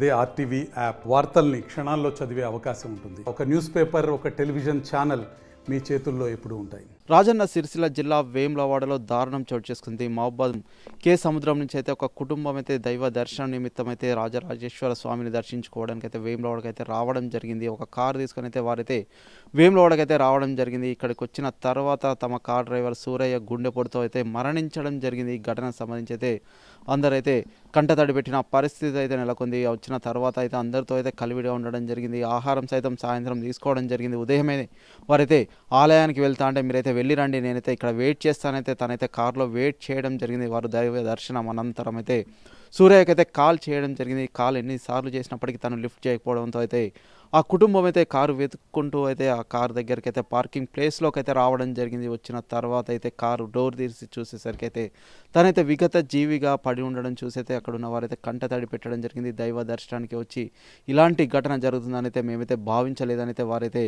అదే RTV app వార్తల్ని క్షణాల్లో చదివే అవకాశం ఉంటుంది. ఒక న్యూస్ పేపర్, ఒక టెలివిజన్ ఛానల్ మీ చేతుల్లో ఎప్పుడూ ఉంటాయి. రాజన్న సిరిసిల్ల జిల్లా వేములవాడలో దారుణం చోటు చేసుకుంది. మహబాద్ కే సముద్రం నుంచి అయితే ఒక కుటుంబం అయితే దైవ దర్శనం నిమిత్తం అయితే రాజరాజేశ్వర స్వామిని దర్శించుకోవడానికి అయితే వేములవాడకి అయితే రావడం జరిగింది. ఒక కారు తీసుకొని అయితే వారైతే వేములవాడకి అయితే రావడం జరిగింది. ఇక్కడికి వచ్చిన తర్వాత తమ కార్ డ్రైవర్ సూరయ్య గుండెపోటుతో అయితే మరణించడం జరిగింది. ఈ ఘటనకు సంబంధించి అయితే అందరైతే కంటతడి పెట్టిన పరిస్థితి అయితే నెలకొంది. వచ్చిన తర్వాత అయితే అందరితో అయితే కలివిడిగా ఉండడం జరిగింది. ఆహారం సైతం సాయంత్రం తీసుకోవడం జరిగింది. ఉదయమే వారైతే ఆలయానికి వెళ్తా అంటే మీరైతే వెళ్ళి రండి, నేనైతే ఇక్కడ వెయిట్ చేస్తానైతే తనైతే కారులో వెయిట్ చేయడం జరిగింది. వారు దైవ దర్శనం అనంతరం అయితే సూర్యకి అయితే కాల్ చేయడం జరిగింది. కాల్ ఎన్నిసార్లు చేసినప్పటికీ తను లిఫ్ట్ చేయకపోవడంతో అయితే ఆ కుటుంబం అయితే కారు వెతుక్కుంటూ అయితే ఆ కారు దగ్గరికి అయితే పార్కింగ్ ప్లేస్లోకి అయితే రావడం జరిగింది. వచ్చిన తర్వాత అయితే కారు డోర్ తీసి చూసేసరికి అయితే తనైతే విగత జీవిగా పడి ఉండడం చూసి అయితే అక్కడ ఉన్న వారైతే కంటతడి పెట్టడం జరిగింది. దైవ దర్శనానికి వచ్చి ఇలాంటి ఘటన జరుగుతుందని అయితే మేమైతే భావించలేదని అయితే వారైతే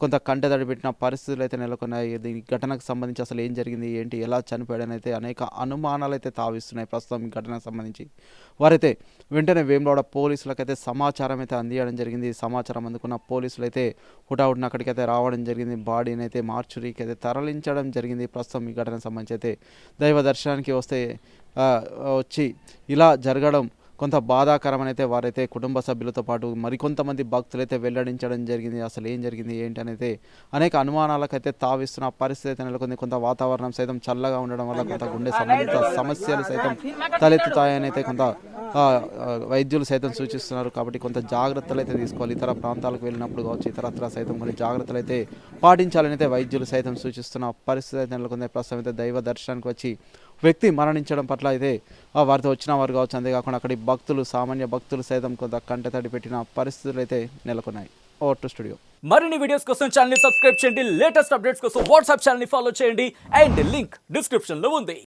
కొంత కంటతడి పెట్టిన పరిస్థితులు అయితే నెలకొన్నాయి. ఈ ఘటనకు సంబంధించి అసలు ఏం జరిగింది, ఏంటి, ఎలా చనిపోయాడని అయితే అనేక అనుమానాలు అయితే తావిస్తున్నాయి. ప్రస్తుతం ఈ ఘటనకు సంబంధించి వారైతే వెంటనే వేములవాడ పోలీసులకైతే సమాచారం అయితే అందించడం జరిగింది. సమాచారం అందుకున్న పోలీసులు అయితే హుటాహుటిన అక్కడికైతే రావడం జరిగింది. బాడీని అయితే మార్చురీకి అయితే తరలించడం జరిగింది. ప్రస్తుతం ఈ ఘటనకు సంబంధించి అయితే దైవ దర్శనానికి వచ్చి ఇలా జరగడం కొంత బాధాకరమని అయితే వారైతే కుటుంబ సభ్యులతో పాటు మరికొంతమంది భక్తులు అయితే వెల్లడించడం జరిగింది. అసలు ఏం జరిగింది ఏంటి అనేది అనేక అనుమానాలకైతే తావిస్తున్న పరిస్థితి అయితే నెలకొంది. కొంత వాతావరణం సైతం చల్లగా ఉండడం వల్ల కొంత గుండె సంబంధిత సమస్యలు సైతం తలెత్తుతాయని అయితే కొంత వైద్యులు సైతం సూచిస్తున్నారు. కాబట్టి కొంత జాగ్రత్తలు అయితే తీసుకోవాలి. ఇతర ప్రాంతాలకు వెళ్ళినప్పుడు కావచ్చు, ఇతరత్ర సైతం కొన్ని జాగ్రత్తలు అయితే పాటించాలని అయితే వైద్యులు సైతం సూచిస్తున్న పరిస్థితి అయితే నెలకొంది. ప్రస్తుతం అయితే దైవ దర్శనానికి వచ్చి వ్యక్తి మరణించడం పట్ల అయితే వారితో వచ్చిన వారు కావచ్చు, అంతేకాకుండా అక్కడి భక్తులు, సామాన్య భక్తులు సైతం కొంత కంటతడి పెట్టిన పరిస్థితులు అయితే నెలకొన్నాయి. Over to studio. మరిన్ని వీడియోస్ కోసం ఛానల్ ని సబ్స్క్రైబ్ చేయండి. లేటెస్ట్ అప్డేట్స్ కోసం వాట్సాప్ ఛానల్ ని ఫాలో చేయండి. అండ్ లింక్ డిస్క్రిప్షన్ లో ఉంది.